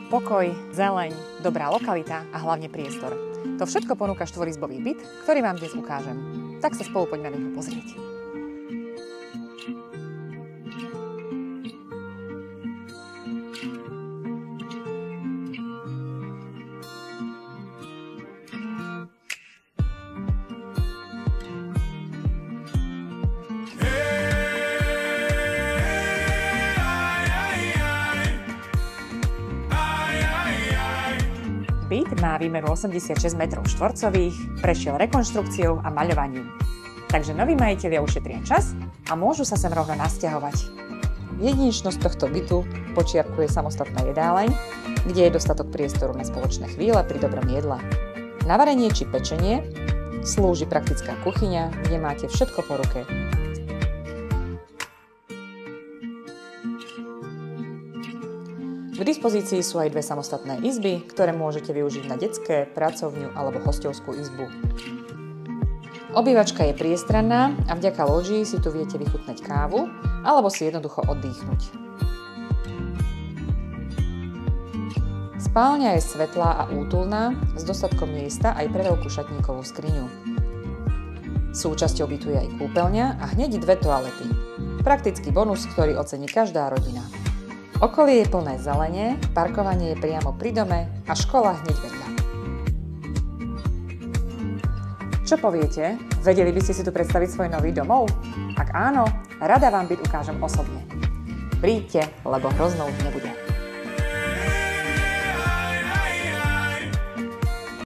Pokoj, zeleň, dobrá lokalita a hlavne priestor. To všetko ponúka štvorizbový byt, ktorý vám dnes ukážem. Tak sa spolu poďme na ňu pozrieť. Byt má výmeru 86 m2, prešiel rekonštrukciou a maľovaním. Takže noví majitelia ušetria čas a môžu sa sem rovno nasťahovať. Jedinečnosť tohto bytu počiarkuje samostatná jedáleň, kde je dostatok priestoru na spoločné chvíle pri dobrom jedle. Na varenie či pečenie slúži praktická kuchyňa, kde máte všetko po ruke. K dispozícii sú aj dve samostatné izby, ktoré môžete využiť na detské, pracovňu alebo hosťovskú izbu. Obývačka je priestranná a vďaka lóžii si tu viete vychutnať kávu alebo si jednoducho oddychnúť. Spálňa je svetlá a útulná, s dostatkom miesta aj pre veľkú šatníkovú skriňu. Súčasťou bytu je aj kúpeľňa a hneď dve toalety. Praktický bonus, ktorý ocení každá rodina. Okolie je plné zelene, parkovanie je priamo pri dome a škola hneď vedľa. Čo poviete? Vedeli by ste si tu predstaviť svoj nový domov? Ak áno, rada vám byt ukážem osobne. Príďte, lebo hroznou nebude.